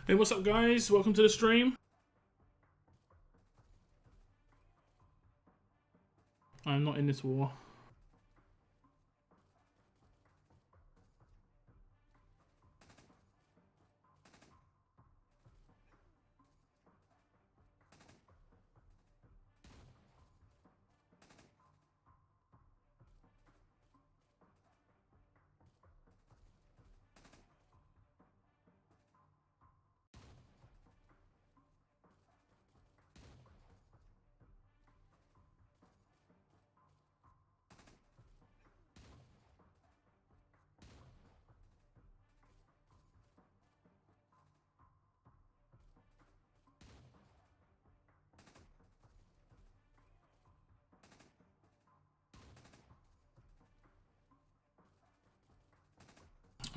Hey, what's up, guys? Welcome to the stream. I'm not in this war.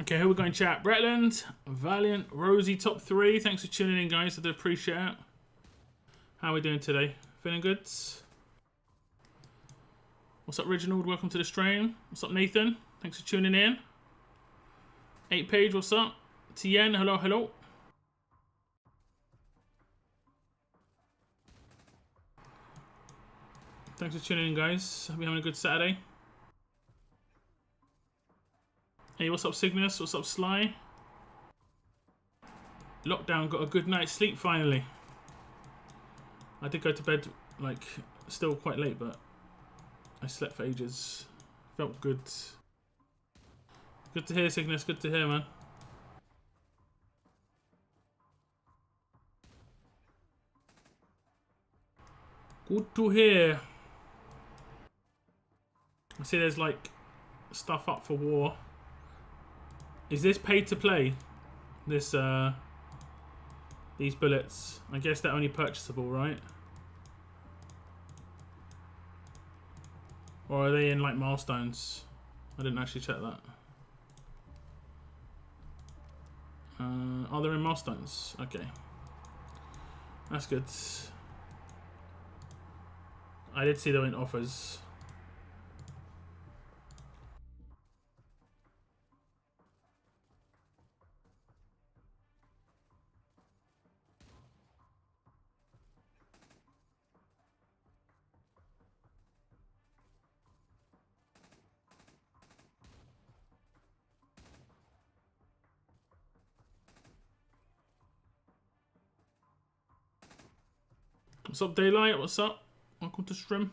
Okay, who we going chat? Bretland, Valiant, Rosie, top 3. Thanks for tuning in, guys. I do appreciate it. How are we doing today? Feeling good? What's up, Reginald? Welcome to the stream. What's up, Nathan? Thanks for tuning in. 8 Page, what's up? Tien, hello, hello. Thanks for tuning in, guys. Hope you're having a good Saturday. Hey, what's up, Cygnus? What's up, Sly? Lockdown, got a good night's sleep finally. I did go to bed, like, still quite late, but I slept for ages. Felt good. Good to hear, Cygnus. Good to hear, man. Good to hear. I see there's, like, stuff up for war. Is this paid to play? This, these bullets. I guess they're only purchasable, right? Or are they in, like, milestones? I didn't actually check that. Are they in milestones? Okay. That's good. I did see them in offers. What's up, Daylight? What's up? Welcome to stream.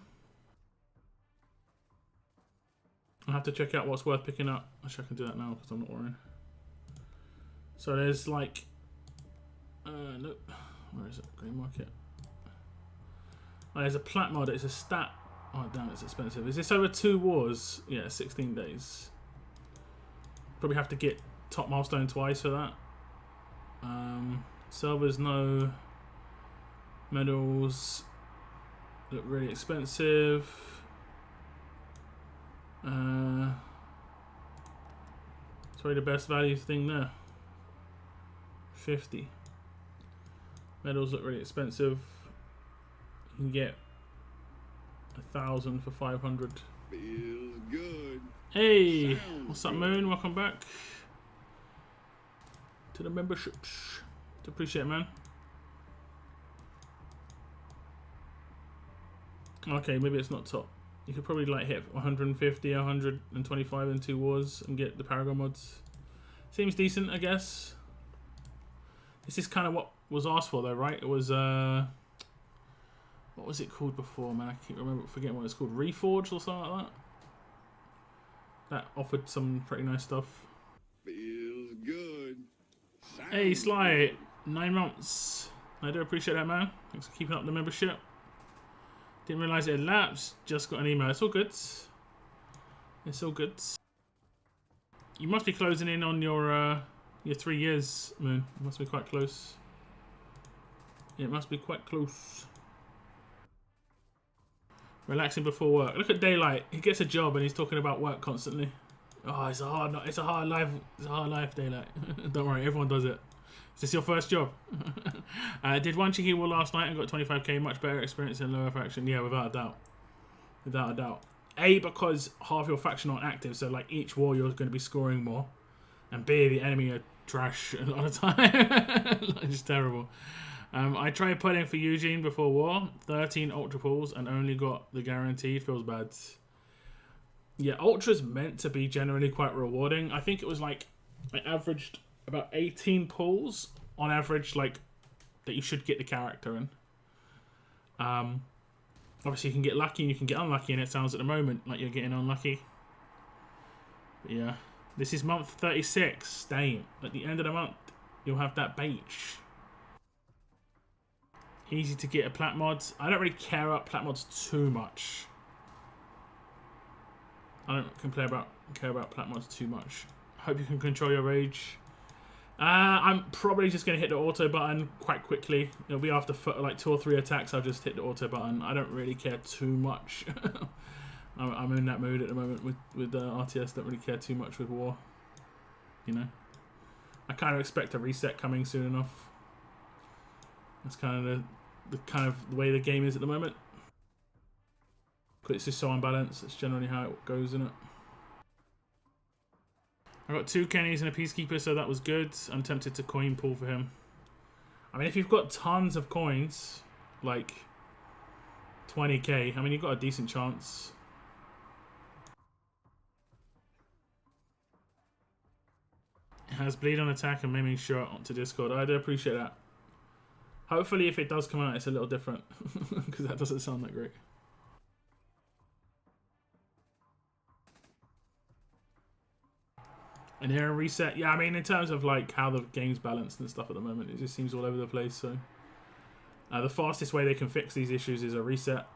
I'll have to check out what's worth picking up. Actually, I can do that now because I'm not worrying. So there's like... nope. Where is it? Grey Market. Oh, there's a plat mod. It's a stat. Oh, damn, it's expensive. Is this over 2 wars? Yeah, 16 days. Probably have to get top milestone twice for that. Servers, no. Medals look really expensive. It's probably the best value thing there. 50. Medals look really expensive. You can get 1,000 for 500. Feels good. Hey, what's up, Moon? Welcome back to the memberships. Appreciate it, man. Okay, maybe it's not top. You could probably like hit 150, 125 in 2 wars and get the Paragon mods. Seems decent, I guess. This is kind of what was asked for, though, right? It was what was it called before, man? I keep forgetting what it's called. Reforged or something like that. That offered some pretty nice stuff. Feels good. Hey, Sly, 9 months. I do appreciate that, man. Thanks for keeping up the membership. Didn't realise it had lapsed. Just got an email. It's all good. It's all good. You must be closing in on your 3 years, Moon. You must be quite close. Yeah, it must be quite close. Relaxing before work. Look at Daylight. He gets a job and he's talking about work constantly. Oh, it's a hard life. It's a hard life, Daylight. Don't worry, everyone does it. Is this your first job? Did one cheeky war last night and got 25k. Much better experience in lower faction. Yeah, without a doubt. Without a doubt. A, because half your faction aren't active, so like each war you're going to be scoring more. And B, the enemy are trash a lot of time. Just terrible. I tried putting for Eugene before war, 13 ultra pulls and only got the guaranteed. Feels bad. Yeah, ultra's meant to be generally quite rewarding. I think it was like I averaged about 18 pulls on average, like that you should get the character in. Obviously you can get lucky and you can get unlucky, and it sounds at the moment like you're getting unlucky. But yeah, this is month 36. Damn, at the end of the month you'll have that beach. Easy to get a plat mods. I don't really care about plat mods too much. I don't care about plat mods too much. Hope you can control your rage. I'm probably just going to hit the auto button quite quickly. It'll be after like 2 or 3 attacks. I'll just hit the auto button. I don't really care too much. I'm in that mood at the moment with RTS. Don't really care too much with war. You know, I kind of expect a reset coming soon enough. That's kind of the way the game is at the moment. Because it's just so unbalanced. It's generally how it goes, isn't it? I got 2 Kennys and a Peacekeeper, so that was good. I'm tempted to coin pull for him. I mean, if you've got tons of coins, like 20k, I mean, you've got a decent chance. It has bleed on attack and maiming shot onto Discord. I do appreciate that. Hopefully, if it does come out, it's a little different. Because that doesn't sound that great. An era reset. Yeah, I mean, in terms of like how the game's balanced and stuff at the moment, it just seems all over the place. So the fastest way they can fix these issues is a reset.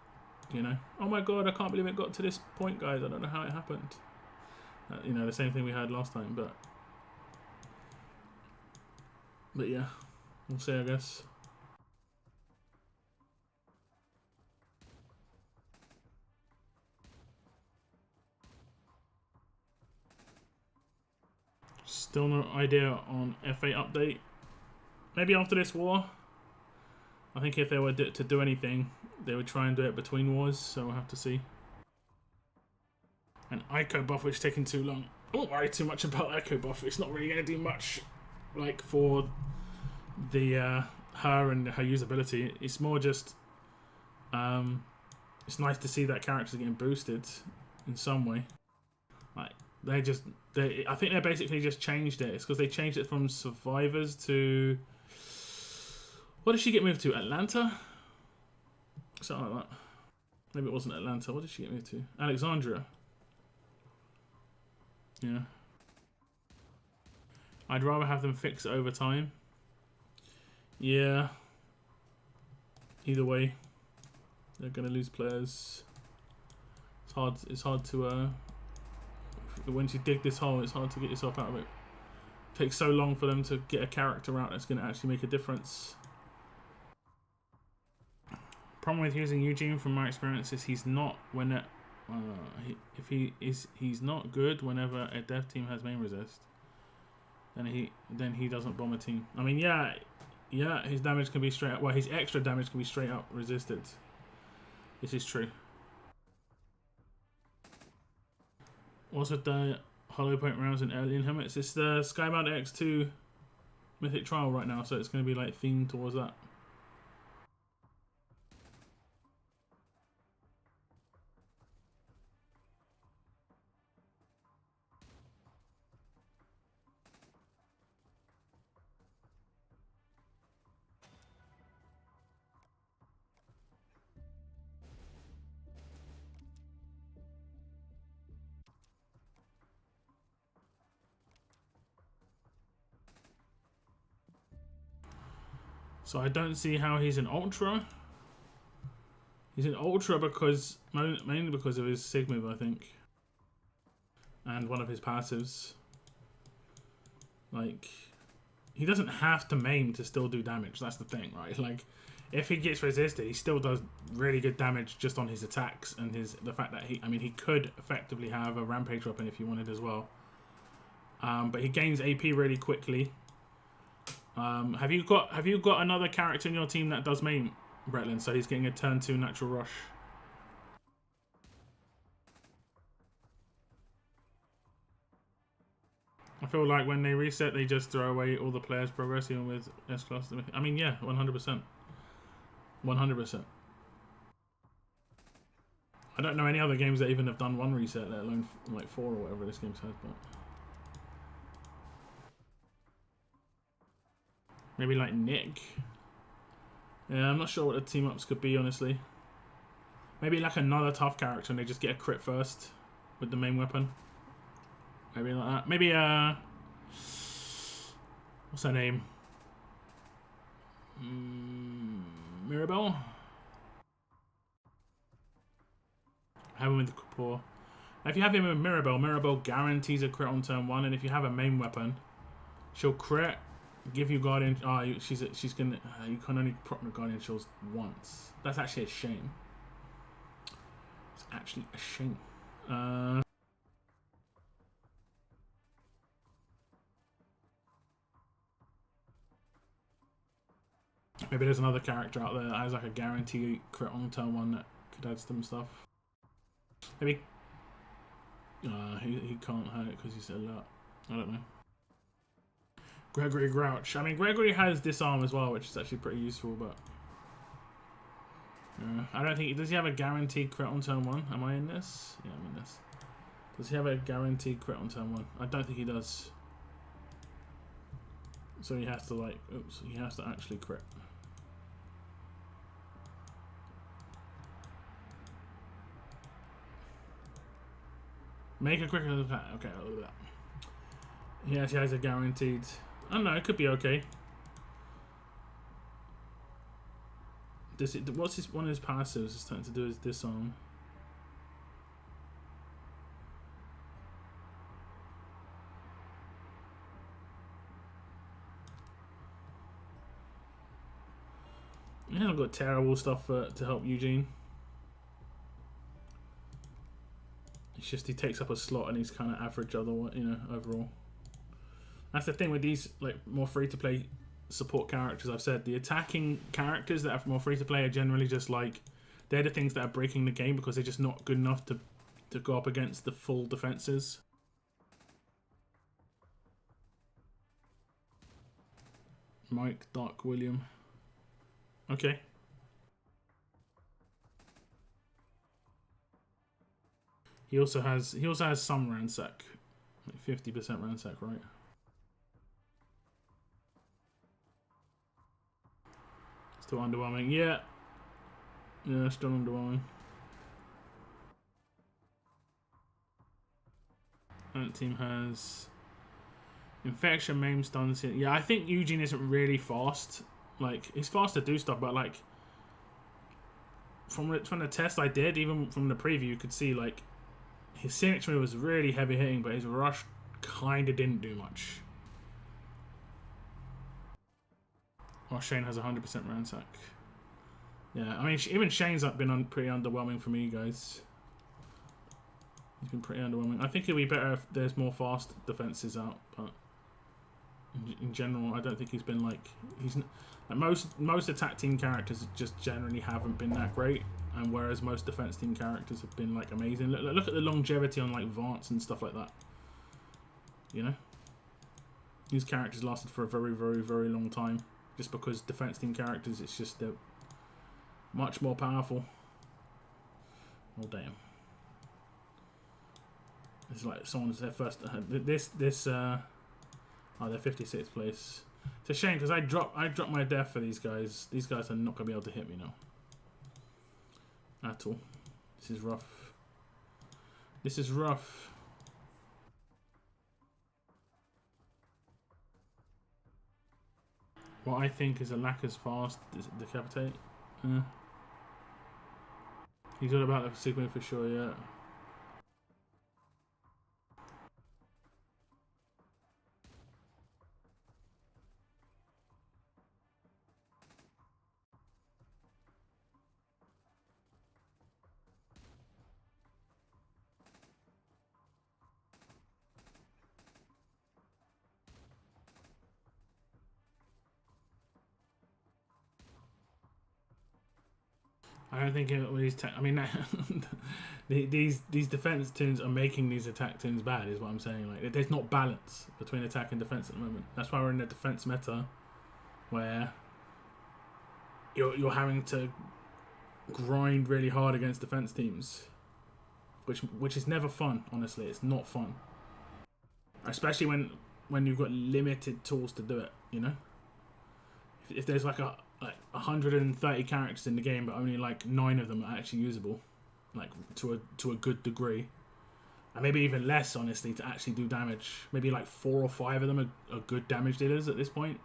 You know, oh my god, I can't believe it got to this point, guys. I don't know how it happened. You know, the same thing we had last time, but yeah, we'll see, I guess. Still no idea on F8 update. Maybe after this war. I think if they were to do anything, they would try and do it between wars, so we'll have to see. An Ico buff which is taking too long. I don't worry too much about Ico buff. It's not really going to do much like for the her and her usability. It's more just it's nice to see that character's getting boosted in some way. Like I think they basically just changed it. It's because they changed it from survivors to, what did she get moved to? Atlanta? Something like that. Maybe it wasn't Atlanta. What did she get moved to? Alexandria. Yeah. I'd rather have them fix it over time. Yeah. Either way, they're gonna lose players. It's hard to once you dig this hole, it's hard to get yourself out of it. It takes so long for them to get a character out that's going to actually make a difference. Problem with using Eugene, from my experience, is he's not he's not good whenever a dev team has main resist. Then he doesn't bomb a team. I mean, yeah, his damage can be straight up. Well, his extra damage can be straight up resisted. This is true. Also, the hollow point rounds and alien helmets. It's the Skybound X2 Mythic Trial right now, so it's going to be like themed towards that. So I don't see how he's an Ultra. He's an Ultra because mainly because of his Sig move, I think, and one of his passives. Like, he doesn't have to maim to still do damage. That's the thing, right? Like, if he gets resisted, he still does really good damage just on his attacks and the fact that he could effectively have a rampage weapon if he wanted as well. But he gains AP really quickly. Have you got another character in your team that does maim, Bretlin? So he's getting a turn 2 natural rush. I feel like when they reset, they just throw away all the players progressing with S-Class. I mean, yeah, 100%. 100%. I don't know any other games that even have done one reset, let alone like 4 or whatever this game says, but... Maybe like Nick. Yeah, I'm not sure what the team-ups could be, honestly. Maybe like another tough character and they just get a crit first with the main weapon. Maybe like that. Maybe, what's her name? Mirabelle? Have him with Kapoor. If you have him with Mirabelle, Mirabelle guarantees a crit on turn 1, and if you have a main weapon, she'll crit, give you Guardian. Oh, she's gonna. You can only proc the Guardian Shields once. That's actually a shame. It's actually a shame. Maybe there's another character out there that has like a guarantee crit on turn 1 that could add some stuff. Maybe he can't hurt it because he's alert. I don't know. Gregory Grouch. I mean, Gregory has disarm as well, which is actually pretty useful, but I don't think... Does he have a guaranteed crit on turn 1? Am I in this? Yeah, I'm in this. Does he have a guaranteed crit on turn 1? I don't think he does. So he has to like... Oops. He has to actually crit. Make a quicker attack. Okay, I'll do that. He actually has a guaranteed... I don't know, it could be okay. Does it? What's one of his passives? It's starting to do his disarm. He hasn't got terrible stuff to help Eugene. It's just he takes up a slot and he's kind of average overall. That's the thing with these like more free-to-play support characters. I've said the attacking characters that are more free-to-play are generally just like they're the things that are breaking the game because they're just not good enough to go up against the full defenses. Mike Dark William. Okay. He also has some ransack, like 50% ransack, right? Still underwhelming. Yeah. Yeah, still underwhelming. That team has infection, maim, stuns. Yeah, I think Eugene isn't really fast. Like, he's fast to do stuff, but like from the test I did, even from the preview, you could see like his signature was really heavy hitting, but his rush kind of didn't do much. Oh, Shane has 100% ransack. Yeah, I mean, even Shane's been pretty underwhelming for me, guys. He's been pretty underwhelming. I think it'll be better if there's more fast defenses out, but in general, I don't think he's been like most attack team characters just generally haven't been that great, and whereas most defense team characters have been like amazing. Look at the longevity on like Vance and stuff like that. You know, these characters lasted for a very, very, very long time. Just because defense team characters, it's just they're much more powerful. Oh damn! It's like someone's their first. Oh, they're 56th place. It's a shame because I dropped my death for these guys. These guys are not gonna be able to hit me now. At all. This is rough. This is rough. What I think is a lack as fast decapitate. He's all about the Sigma for sure, yeah. I don't think these. I mean, these defense tunes are making these attack tunes bad. Is what I'm saying. Like, there's not balance between attack and defense at the moment. That's why we're in a defense meta, where you're having to grind really hard against defense teams, which is never fun. Honestly, it's not fun, especially when you've got limited tools to do it. You know, if there's like 130 characters in the game, but only like 9 of them are actually usable, like to a good degree, and maybe even less, honestly, to actually do damage. Maybe like 4 or 5 of them are good damage dealers at this point,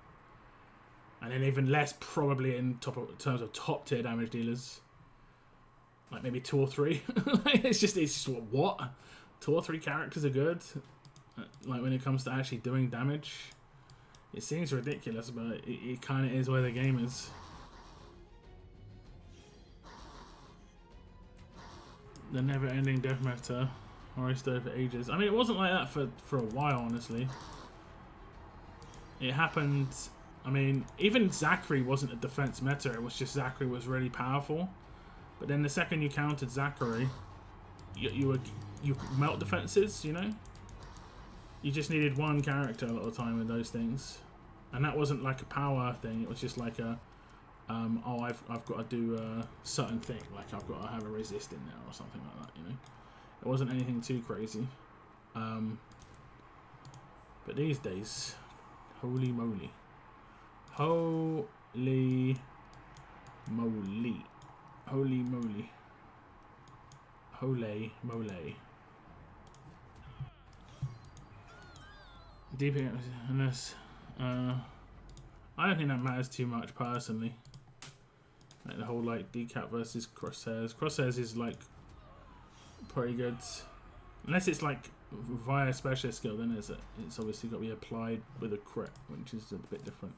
and then even less probably in terms of top tier damage dealers. Like maybe 2 or 3. it's just what 2 or 3 characters are good. Like when it comes to actually doing damage. It seems ridiculous, but it kind of is where the game is. The never-ending death meta, or for ages. I mean, it wasn't like that for a while, honestly. It happened. I mean, even Zachary wasn't a defense meta. It was just Zachary was really powerful. But then the second you countered Zachary, you melt defenses. You know. You just needed one character a lot of the time with those things, and that wasn't like a power thing. It was just like a, oh, I've got to do a certain thing, like I've got to have a resist in there or something like that. You know, it wasn't anything too crazy. But these days, holy moly, holy moly, holy moly, holy moly. Deep unless I don't think that matters too much personally. Like the whole like decap versus crosshairs. Crosshairs is like pretty good, unless it's like via specialist skill. Then it's obviously got to be applied with a crit, which is a bit different.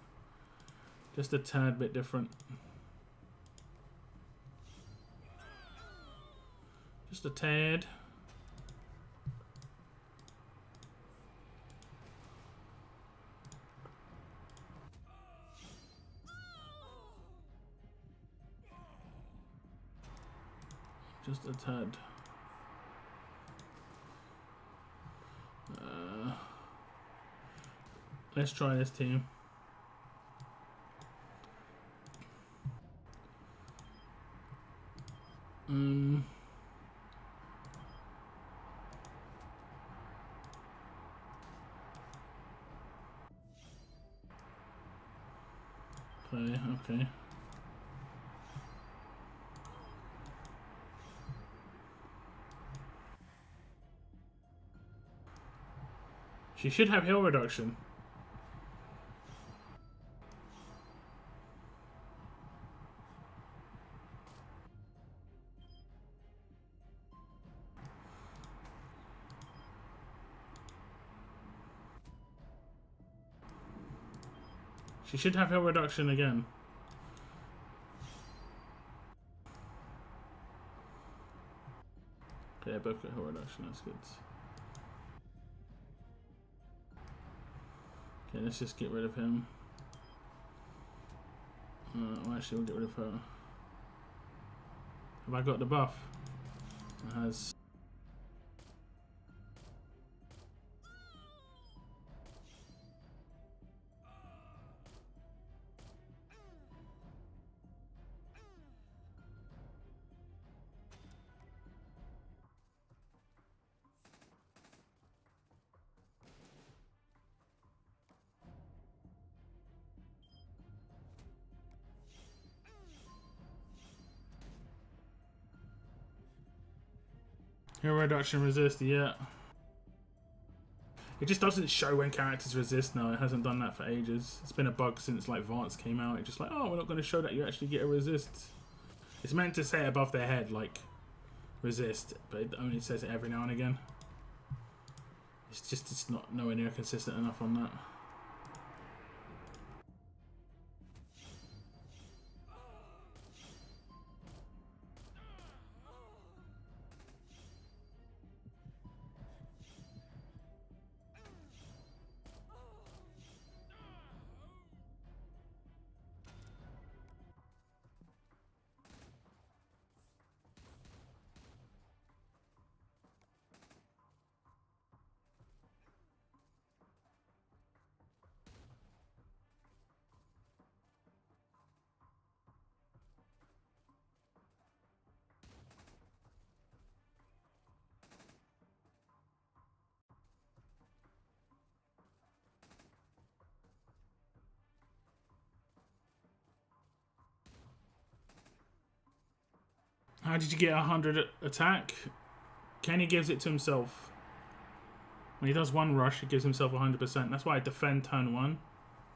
Just a tad bit different. Just a tad. Just a tad. Let's try this team. Okay. She should have heal reduction. She should have heal reduction again. Okay, both got heal reduction, that's good. Okay, let's just get rid of him. Well, actually, we'll get rid of her. Have I got the buff? It has. Heal reduction resist, yeah. It just doesn't show when characters resist now. It hasn't done that for ages. It's been a bug since like Vance came out. It's just like, oh, we're not going to show that you actually get a resist. It's meant to say above their head, like, resist, but it only says it every now and again. It's not nowhere near consistent enough on that. How did you get 100 attack? Kenny gives it to himself. When he does one rush, he gives himself 100%. That's why I defend turn 1,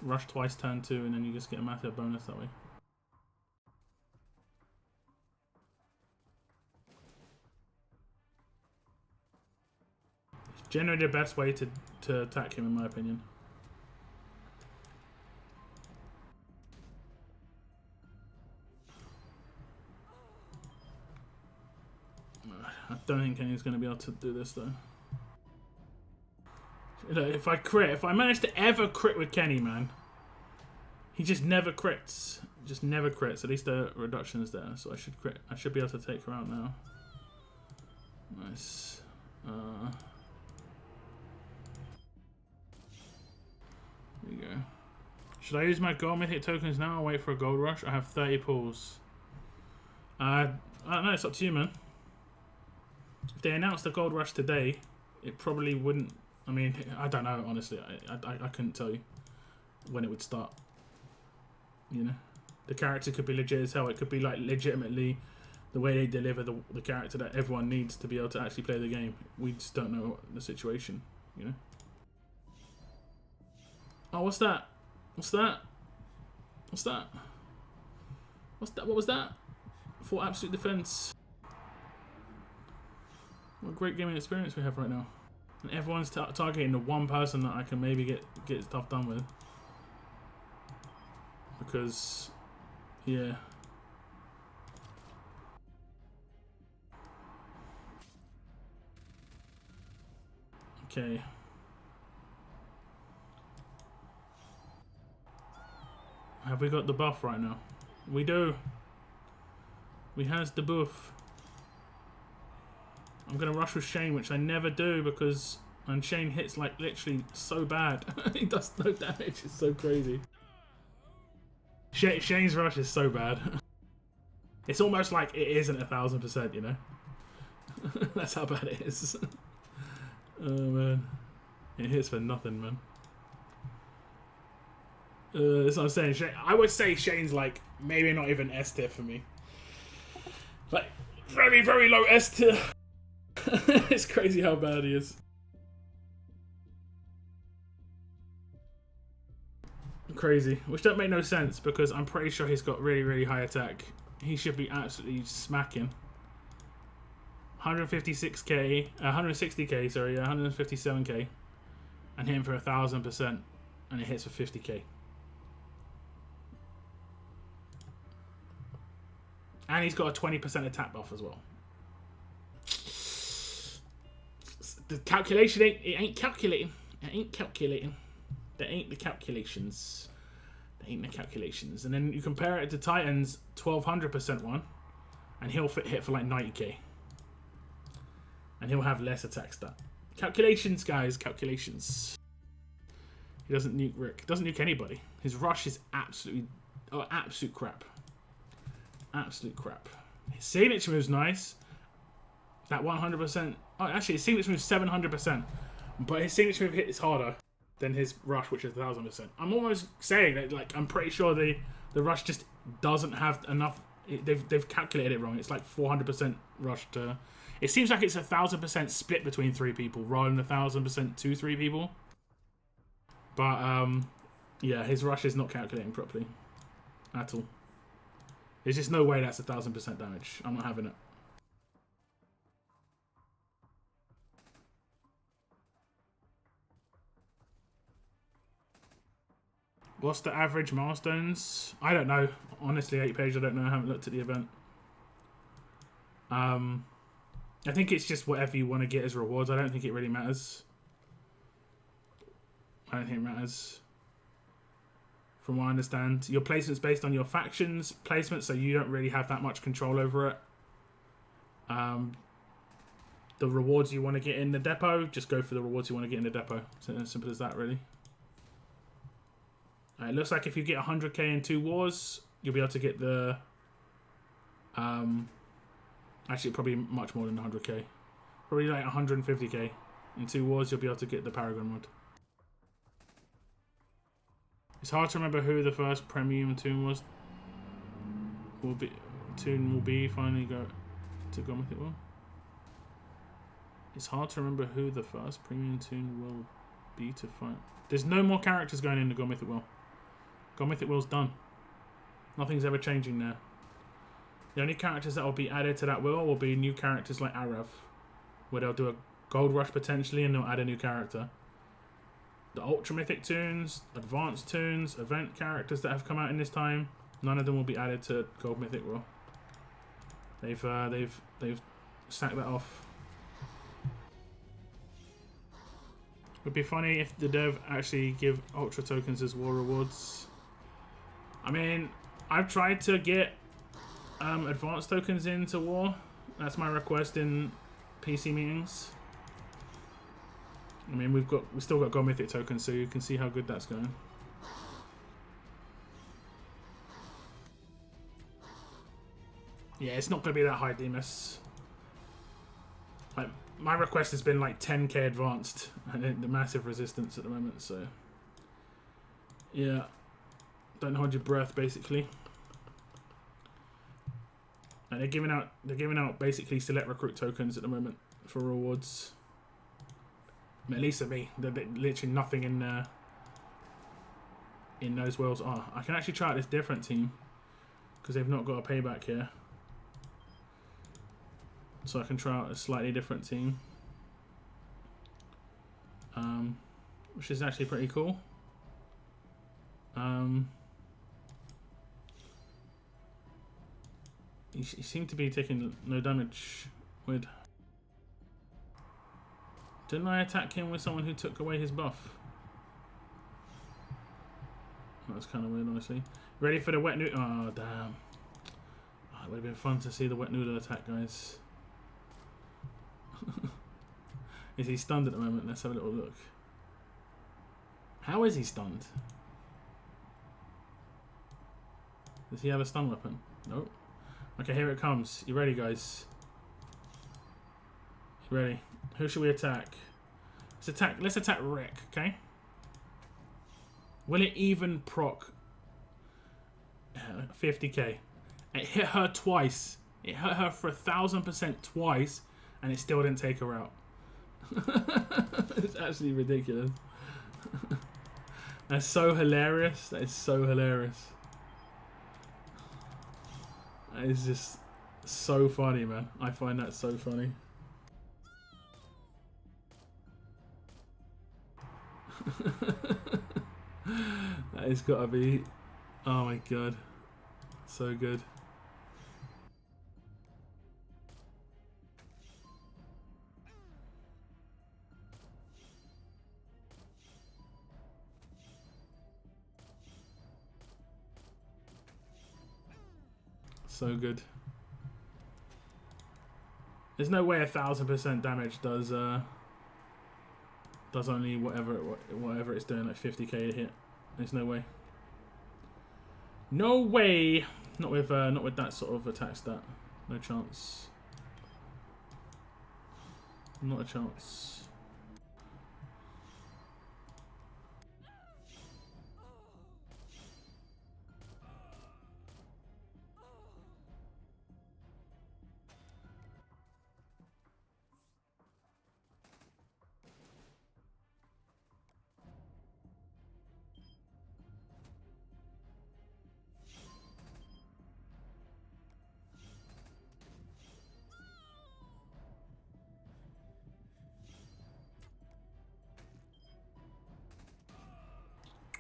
rush twice turn 2, and then you just get a massive bonus that way. It's generally the best way to attack him, in my opinion. I don't think Kenny's going to be able to do this though. Look, if I manage to ever crit with Kenny, man, he just never crits. Just never crits. At least the reduction is there, so I should crit. I should be able to take her out now. Nice. There you go. Should I use my gold mythic tokens now or wait for a gold rush? I have 30 pulls. I don't know, it's up to you, man. If they announced the gold rush today, it probably wouldn't. I mean, I don't know, honestly. I couldn't tell you when it would start. You know? The character could be legit as hell. It could be like legitimately the way they deliver the character that everyone needs to be able to actually play the game. We just don't know the situation, you know? Oh, what's that? What's that? What's that? What's that? What was that? For absolute defense. What a great gaming experience we have right now. And everyone's targeting the one person that I can maybe get stuff done with. Because, yeah. Okay. Have we got the buff right now? We do. We has the buff. I'm going to rush with Shane, which I never do because... And Shane hits like literally so bad. He does no damage. It's so crazy. Shane's rush is so bad. It's almost like it isn't 1000%, you know? That's how bad it is. Oh, man. It hits for nothing, man. That's what I'm saying. I would say Shane's like maybe not even S tier for me. Like very, very low S tier. It's crazy how bad he is. Crazy. Which don't make no sense because I'm pretty sure he's got really, really high attack. He should be absolutely smacking. 156k, 160k, sorry, yeah, 157k. And hitting for 1000%. And it hits for 50k. And he's got a 20% attack buff as well. The calculation ain't calculating. It ain't calculating. There ain't the calculations. There ain't the calculations. And then you compare it to Titan's 1200% one, and he'll hit for like 90k. And he'll have less attack stat. Calculations, guys, calculations. He doesn't nuke Rick. Doesn't nuke anybody. His rush is absolute crap. Absolute crap. His signature move's nice. That 100%. Oh, actually, his signature move's 700%. But his signature move hit is harder than his rush, which is 1000%. I'm almost saying that, like, I'm pretty sure the rush just doesn't have enough. They've calculated it wrong. It's like 400% rush to. It seems like it's 1000% split between 3 people rather than 1000% to 3 people. But yeah, his rush is not calculating properly at all. There's just no way that's 1000% damage. I'm not having it. What's the average milestones? I don't know. Honestly, 8 page, I don't know. I haven't looked at the event. I think it's just whatever you want to get as rewards. I don't think it really matters. I don't think it matters. From what I understand. Your placement's based on your faction's placement, so you don't really have that much control over it. The rewards you want to get in the depot, just go for the rewards you want to get in the depot. It's as simple as that, really. It looks like if you get 100k in 2 wars, you'll be able to get the... actually, probably much more than 100k. Probably like 150k. In 2 wars, you'll be able to get the Paragon mod. It's hard to remember who the first premium tune was. Finally go. to Gold Mythic Will. It's hard to remember who the first premium tune will be to fight. There's no more characters going into Gold Mythic Will. Gold Mythic Will's done. Nothing's ever changing there. The only characters that will be added to that will be new characters like Arav, where they'll do a gold rush potentially and they'll add a new character. The Ultra Mythic tunes, Advanced tunes, event characters that have come out in this time, none of them will be added to Gold Mythic Will. They've sacked that off. Would be funny if the dev actually give Ultra tokens as war rewards. I mean, I've tried to get advanced tokens into war. That's my request in PC meetings. I mean, we've still got Gold Mythic tokens, so you can see how good that's going. Yeah, it's not going to be that high, Demus. Like, my request has been like 10k advanced, and the massive resistance at the moment. So, yeah, don't hold your breath, basically. And they're giving out basically select recruit tokens at the moment for rewards. At least at me, there's literally nothing in those worlds. Oh, I can actually try out this different team because they've not got a payback here. So I can try out a slightly different team, which is actually pretty cool. He seemed to be taking no damage. Weird. Didn't I attack him with someone who took away his buff? That's kind of weird, honestly. Ready for the wet noodle? Oh, damn. Oh, it would have been fun to see the wet noodle attack, guys. Is he stunned at the moment? Let's have a little look. How is he stunned? Does he have a stun weapon? Nope. Okay, here it comes. You ready, guys? You ready? Who should we attack? Let's attack Rick, okay? Will it even proc 50k? It hit her twice. It hit her for 1000% twice, and it still didn't take her out. It's actually ridiculous. That's so hilarious. That is so hilarious. That is just so funny, man. I find that so funny. That has got to be... Oh my god. So good. So good. There's no way 1000% damage does only whatever it's doing, like 50k a hit. There's no way. No way. Not with that sort of attack stat. No chance. Not a chance.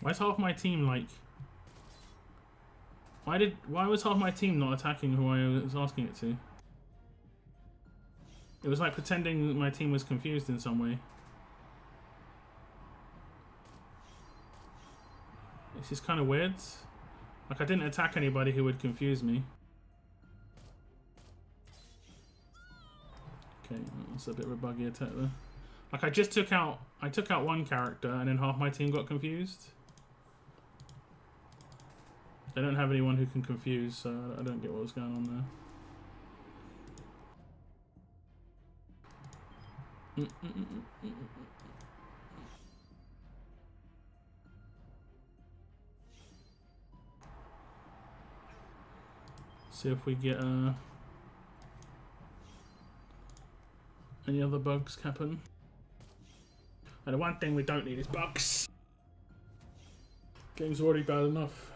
Why's half my team like... Why was half my team not attacking who I was asking it to? It was like pretending my team was confused in some way. This is kind of weird. Like, I didn't attack anybody who would confuse me. Okay, that's a bit of a buggy attack there. Like, I took out one character and then half my team got confused. They don't have anyone who can confuse, so I don't get what was going on there. See if we get Any other bugs, Captain? And the one thing we don't need is bugs. Game's already bad enough.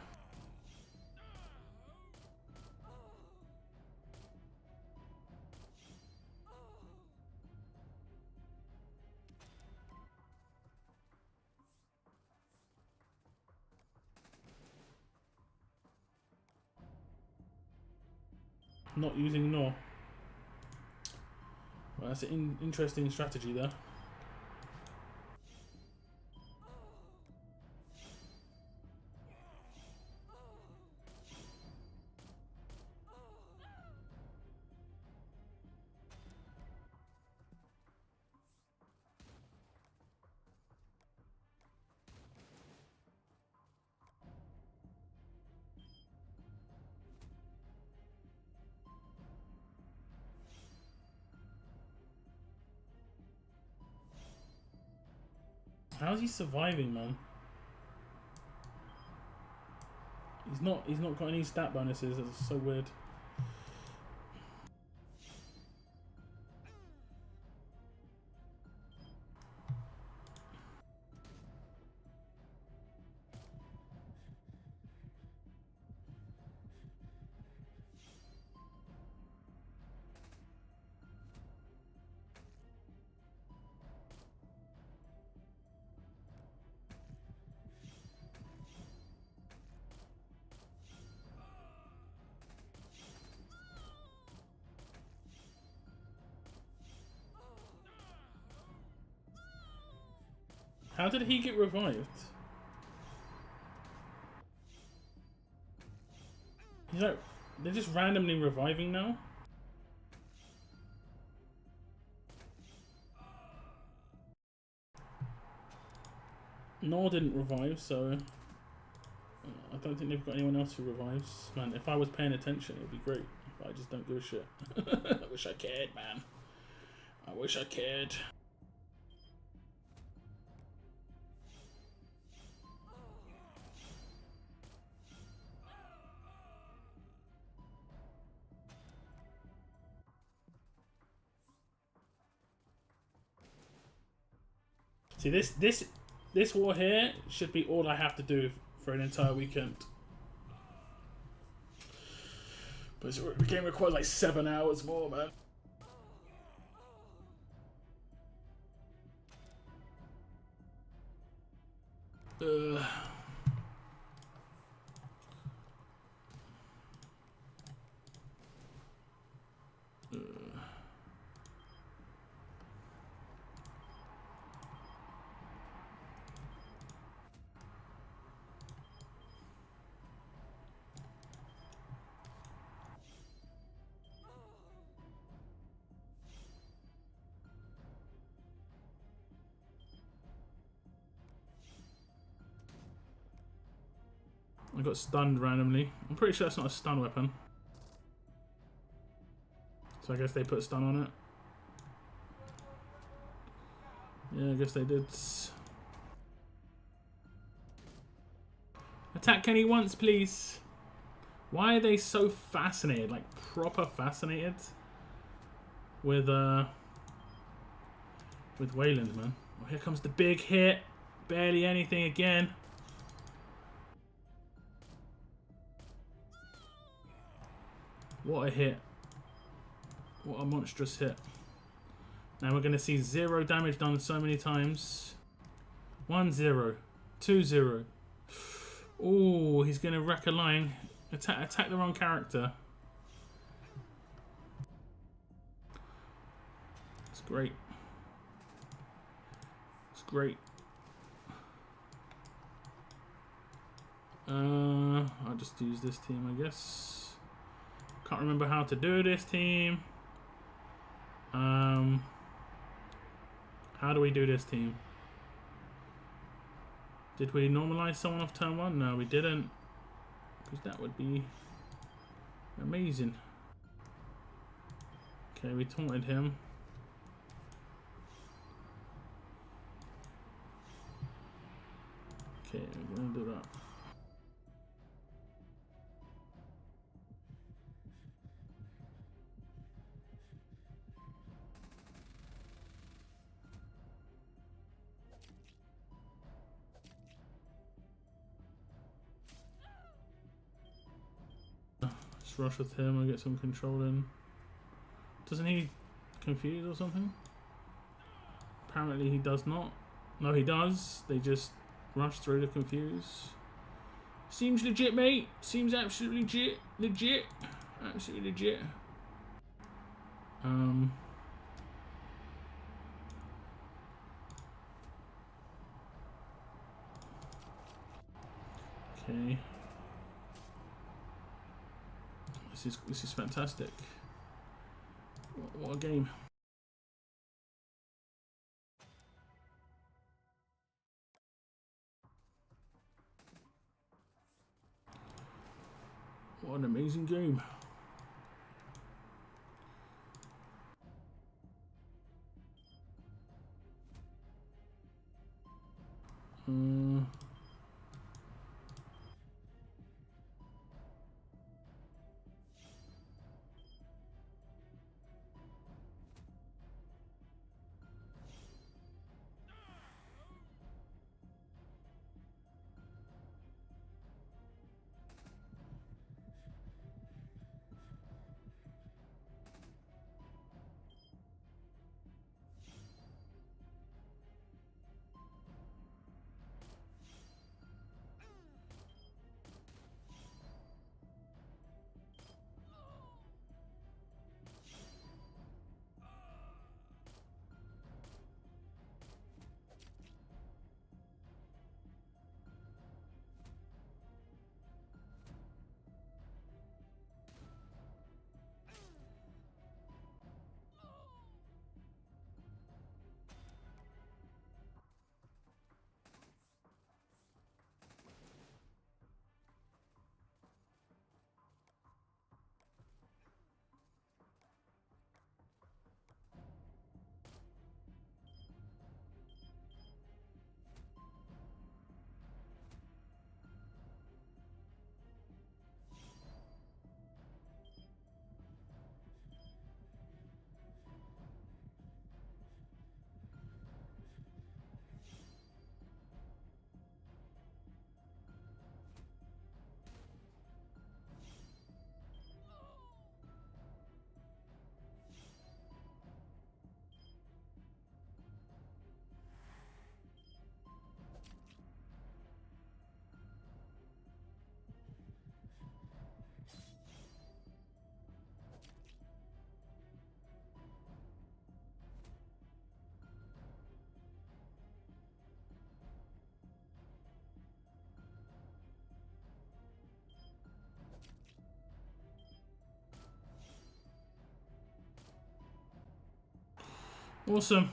Not using Nor. Well, that's an interesting strategy there. How's he surviving, man? He's not got any stat bonuses. That's so weird. How did he get revived? He's like, they're just randomly reviving now? Nor didn't revive, so I don't think they've got anyone else who revives. Man, if I was paying attention, it would be great. But I just don't give a shit. I wish I cared, man. I wish I cared. See, this war here should be all I have to do for an entire weekend. But the game requires like 7 hours more, man. I got stunned randomly. I'm pretty sure that's not a stun weapon. So I guess they put stun on it. Yeah, I guess they did. Attack Kenny once, please. Why are they so fascinated? Like, proper fascinated? With Wayland, man. Oh, here comes the big hit. Barely anything again. What a hit. What a monstrous hit. Now we're going to see 0 damage done so many times. 1-0. 2-0. Oh, he's going to wreck a line. Attack the wrong character. It's great. It's great. I'll just use this team, I guess. Can't remember how to do this team. How do we do this team? Did we normalize someone off turn 1? No, we didn't. Because that would be amazing. Okay, we taunted him. Okay, we're gonna do that. rush with him. I'll get some control in. Doesn't he confuse or something? Apparently he does not. No, he does. They just rush through to confuse. Seems legit, mate. Seems absolutely legit. Legit. Absolutely legit. Okay. This is fantastic. What a game. What an amazing game. Awesome.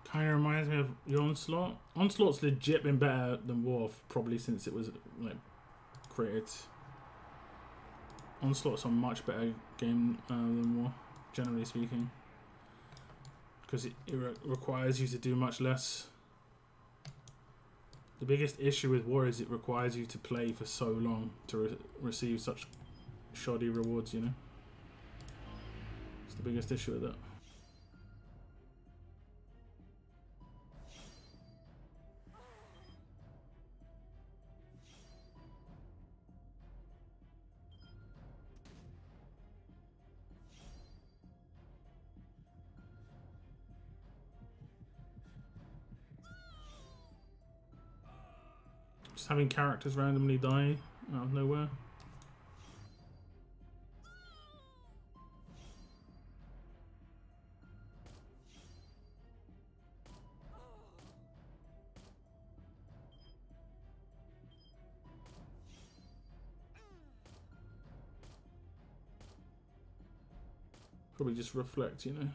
Kind of reminds me of your Onslaught. Onslaught's legit been better than War probably since it was like created. Onslaught's a much better game than War, generally speaking, because it requires you to do much less. The biggest issue with War is it requires you to play for so long to receive such shoddy rewards, you know? It's the biggest issue with that. Just having characters randomly die out of nowhere. Probably just reflect, you know.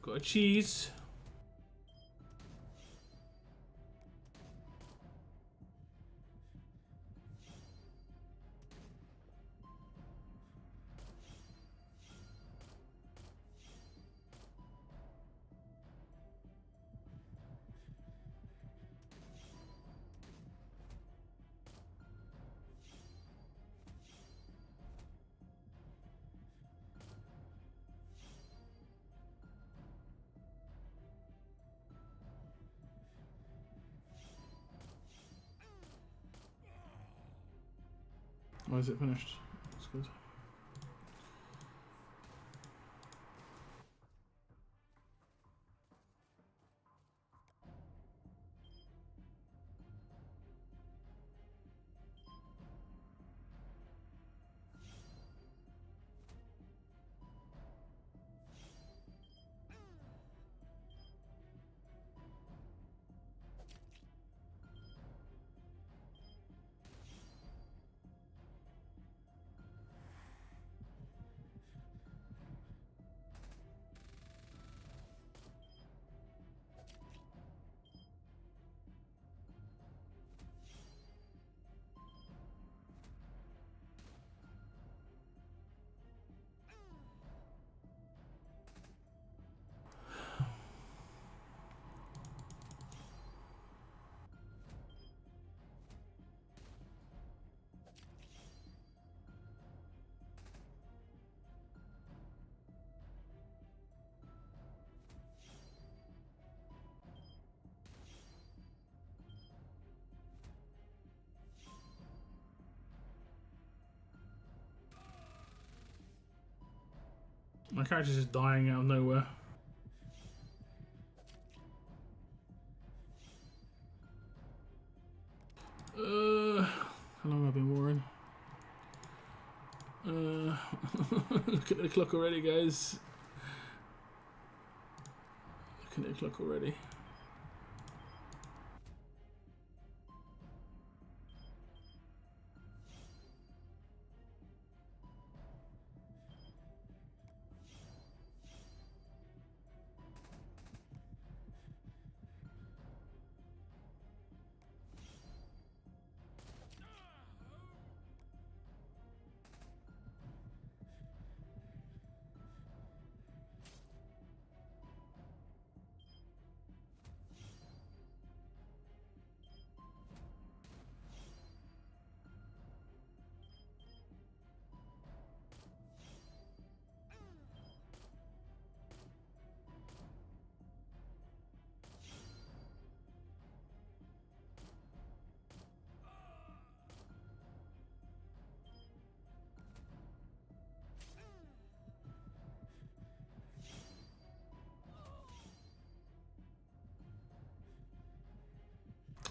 Got a cheese. Why is it finished? That's good. My character's just dying out of nowhere. How long have I been warring? Look at the clock already, guys. Look at the clock already.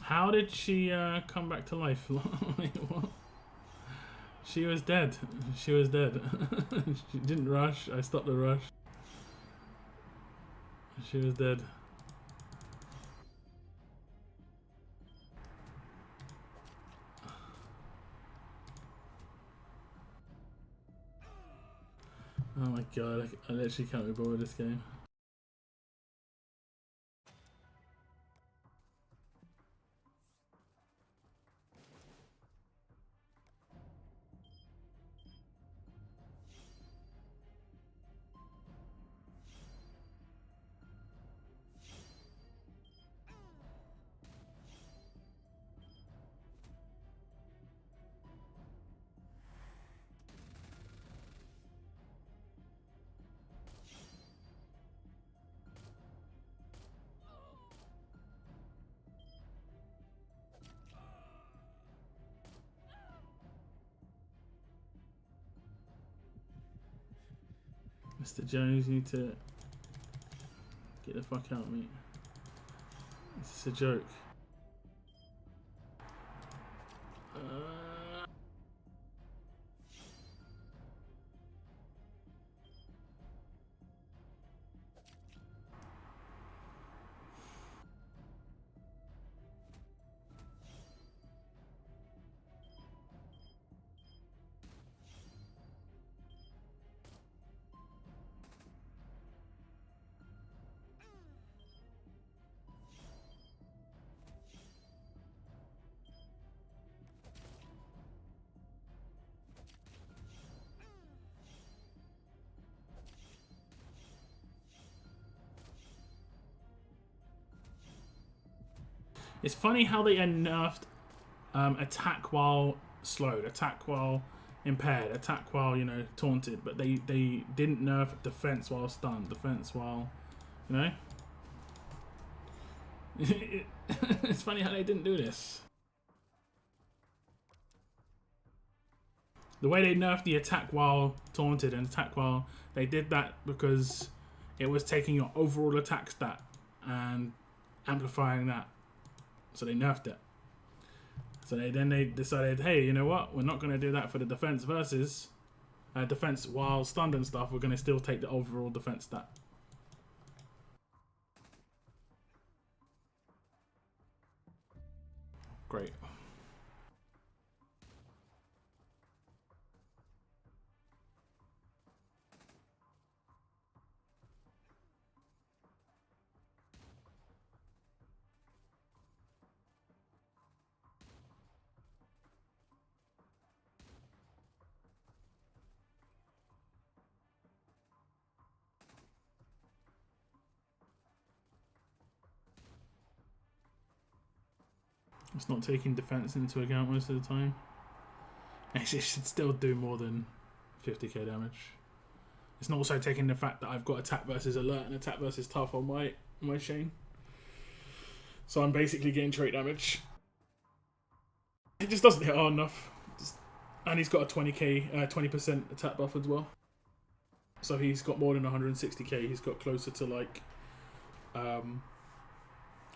How did she come back to life? Wait, what? She was dead. She was dead. She didn't rush. I stopped the rush. She was dead. Oh my god, I literally can't be bored with this game. Mr. Jones, you need to get the fuck out, mate. This is a joke. It's funny how they nerfed attack while slowed, attack while impaired, attack while, you know, taunted, but they didn't nerf defense while stunned, defense while, you know. It's funny how they didn't do this. The way they nerfed the attack while taunted and attack while, they did that because it was taking your overall attack stat and amplifying that. So they nerfed it. So they decided, hey, you know what? We're not going to do that for the defense versus defense while stunned and stuff. We're going to still take the overall defense stat. Great. It's not taking defense into account most of the time. It should still do more than 50k damage. It's not also taking the fact that I've got attack versus alert and attack versus tough on my Shane. So I'm basically getting trait damage. It just doesn't hit hard enough. And he's got a 20% attack buff as well. So he's got more than 160k. He's got closer to like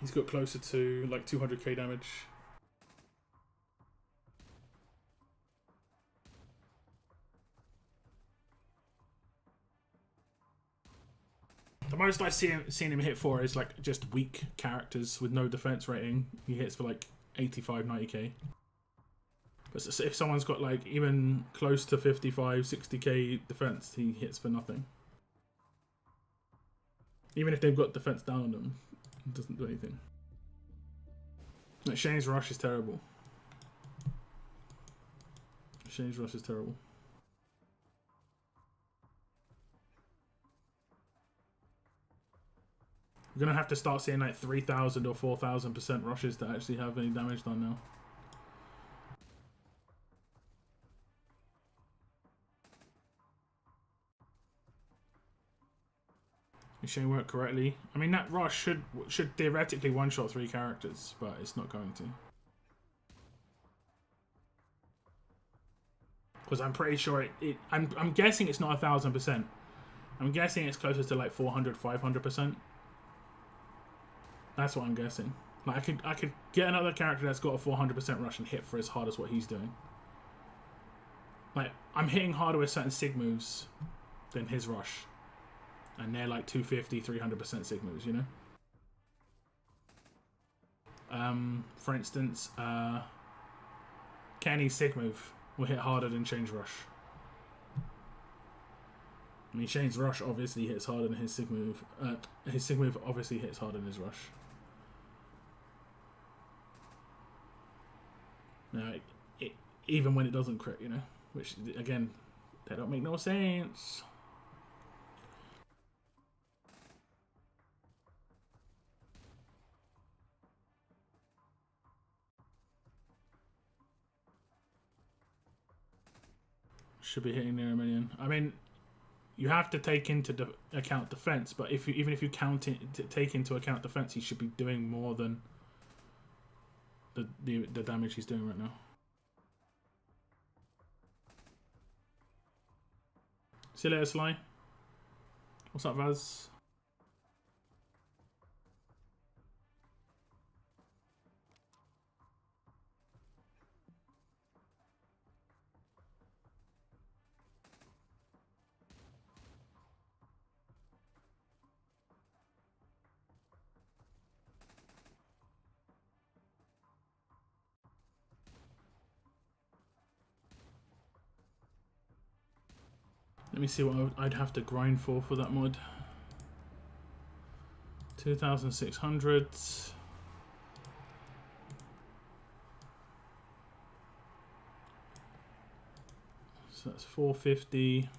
200k damage. The most I've seen him hit for is like just weak characters with no defense rating. He hits for like 85, 90k. But if someone's got like even close to 55, 60k defense, he hits for nothing. Even if they've got defense down on them, it doesn't do anything. Like Shane's rush is terrible. Shane's rush is terrible. We're gonna have to start seeing like 3,000 or 4,000% rushes to actually have any damage done now. If Shane worked correctly, I mean that rush should theoretically one-shot 3 characters, but it's not going to. Because I'm pretty sure I'm guessing it's not 1,000%. I'm guessing it's closer to like 400, 500%. That's what I'm guessing. Like I could get another character that's got a 400% rush and hit for as hard as what he's doing. Like I'm hitting harder with certain sig moves than his rush, and they're like 250, 300% sig moves, you know. For instance, Kenny's sig move will hit harder than Shane's rush. I mean, Shane's rush obviously hits harder than his sig move. His sig move obviously hits harder than his rush. Now, even when it doesn't crit, you know, which again, that don't make no sense. Should be hitting near a million. I mean, you have to take into account defense, but even if you take into account defense, he should be doing more than the damage he's doing right now. See you later, Sly. What's up, Vaz? Let me see what I'd have to grind for that mod. 2,600. So that's 450,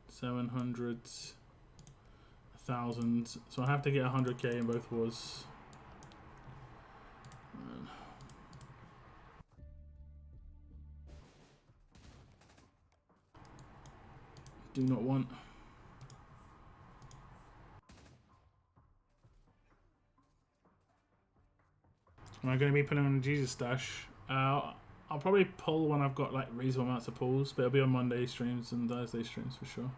700, 1,000. So I have to get 100k in both wars. Do not want. Am I going to be putting on Jesus stash? I'll probably pull when I've got like reasonable amounts of pulls, but it'll be on Monday streams and Thursday streams for sure.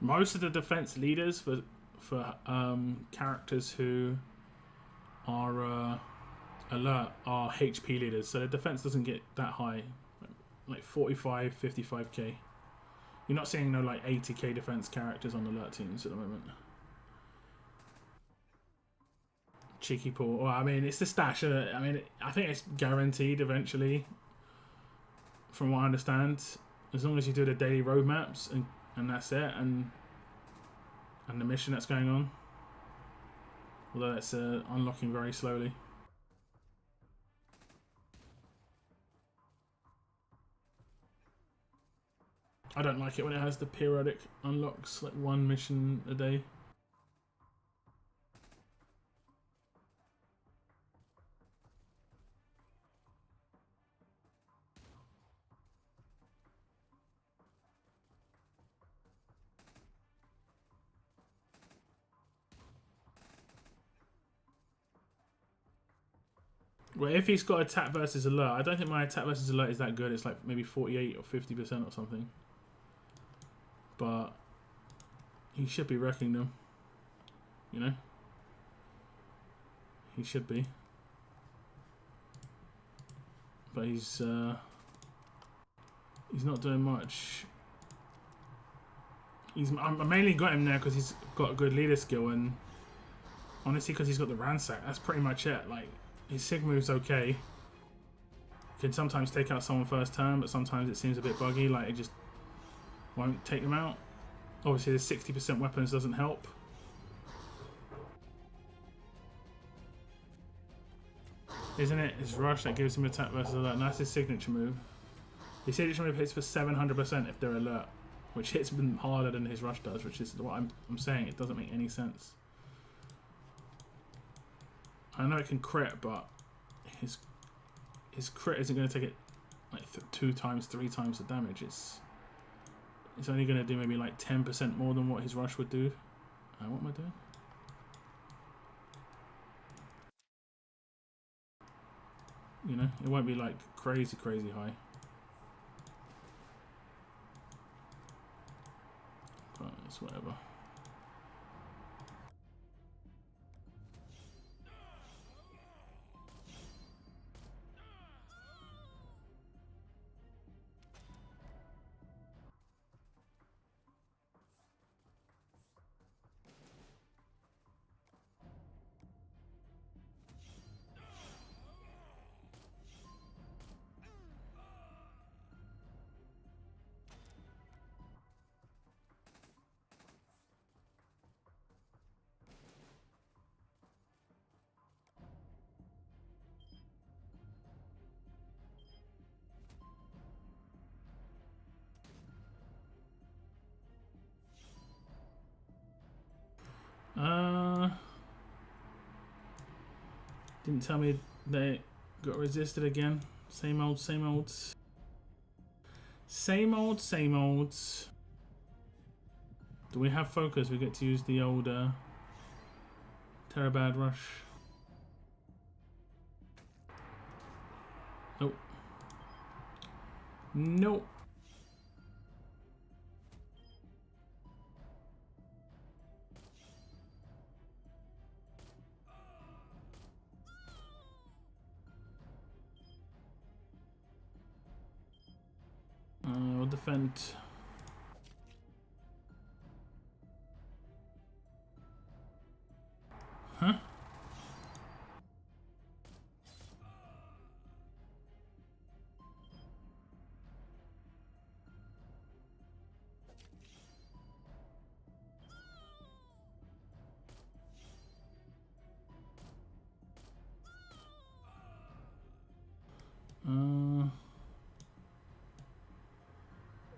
Most of the defense leaders for characters who are alert are HP leaders, so the defense doesn't get that high, like 45, 55k. You're not seeing no like 80k defense characters on alert teams at the moment. Cheeky pull. Well, I mean, it's the stash. I mean, I think it's guaranteed eventually, from what I understand, as long as you do the daily roadmaps and that's it, and the mission that's going on. Although it's unlocking very slowly. I don't like it when it has the periodic unlocks, like one mission a day. Well, if he's got attack versus alert, I don't think my attack versus alert is that good. It's like maybe 48 or 50% or something. But he should be wrecking them. You know? He should be. But he's not doing much. I mainly got him there because he's got a good leader skill, and honestly because he's got the ransack. That's pretty much it. Like, his sig move's okay. Can sometimes take out someone first turn, but sometimes it seems a bit buggy, like it just won't take them out. Obviously the 60% weapons doesn't help. Isn't it? His rush that gives him attack versus alert, and that's his signature move. His signature move hits for 700% if they're alert, which hits them harder than his rush does, which is what I'm saying. It doesn't make any sense. I know it can crit, but his crit isn't going to take it like 2 times, 3 times the damage. It's only going to do maybe like 10% more than what his rush would do. What am I doing? You know, it won't be like crazy high. But it's whatever. Didn't tell me they got resisted again. Same old, same old. Same old, same old. Do we have focus? We get to use the old Terabad rush. Nope. Nope. We'll defend. Huh?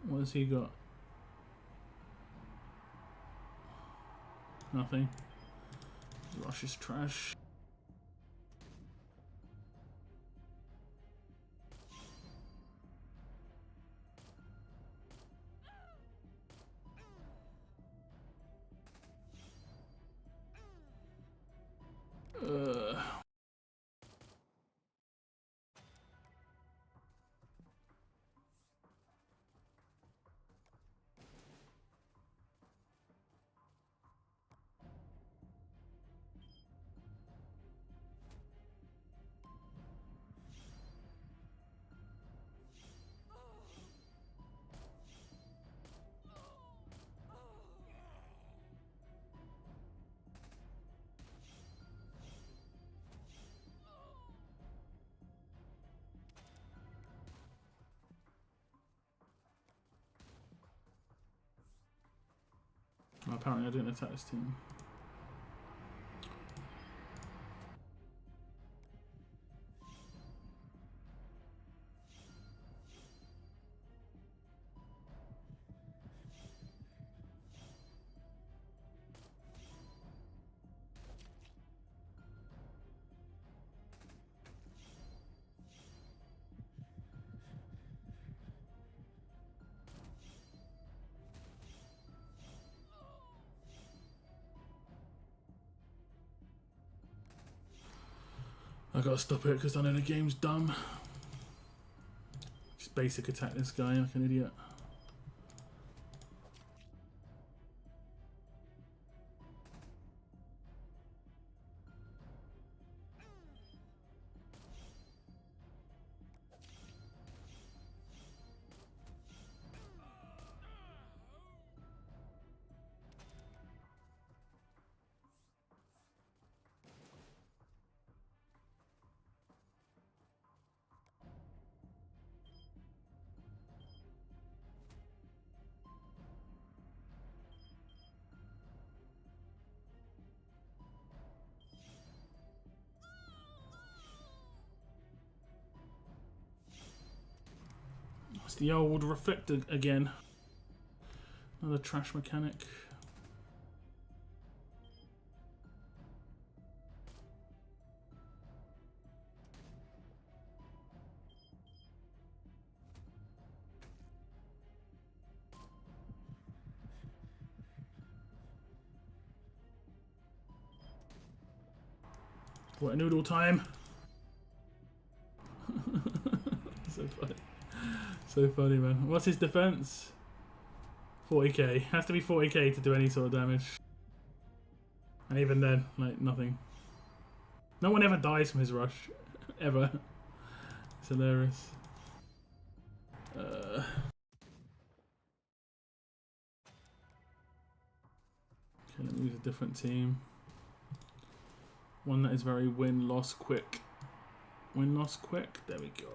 What has he got? Nothing. Rush is trash. apparently I didn't attack this team. I gotta stop it because I know the game's dumb. Just basic attack this guy like an idiot. It's the old reflector again. Another trash mechanic. What noodle time! So funny. So funny, man. What's his defense? 40k. Has to be 40k to do any sort of damage. And even then, like, nothing. No one ever dies from his rush. Ever. It's hilarious. Okay, let me use a different team. One that is very win-loss quick. Win-loss quick. There we go.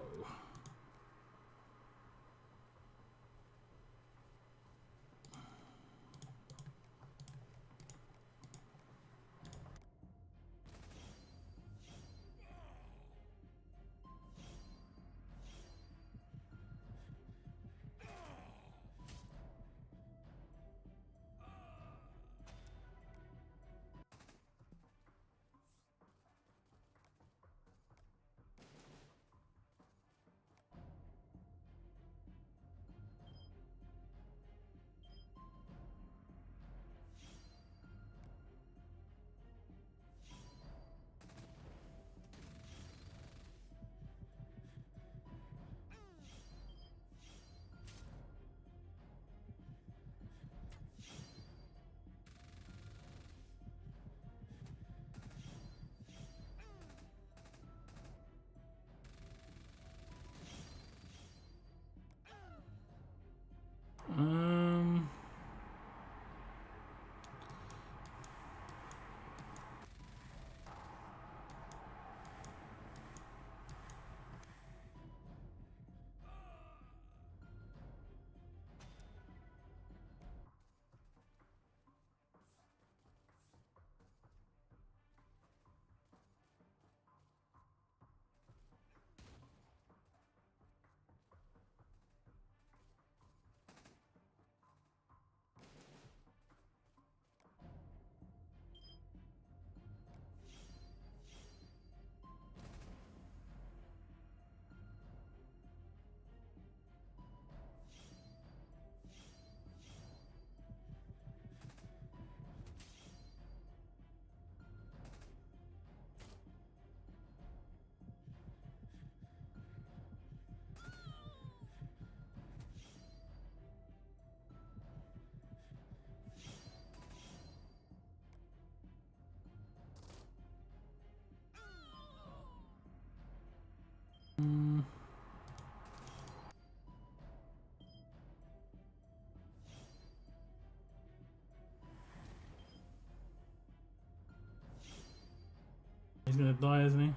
He's gonna die, isn't he?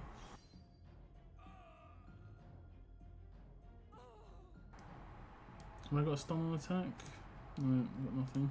Have I got a stun on attack? No, I've got nothing.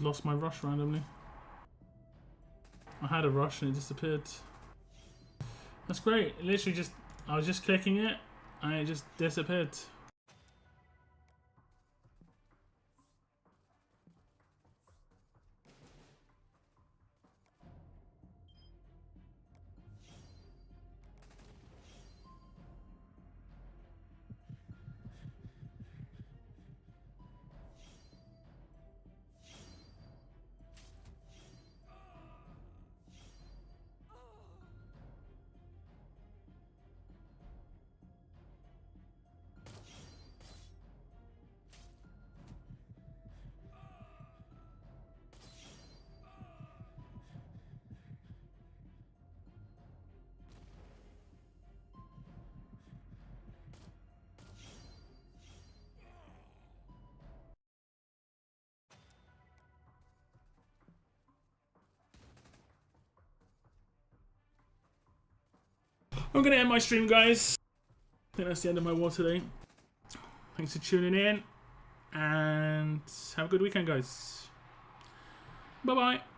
lost my rush randomly. I had a rush and it disappeared. That's great. It literally just, I was just clicking it and it just disappeared. I'm gonna end my stream, guys. I think that's the end of my war today. Thanks for tuning in, and have a good weekend, guys. Bye bye.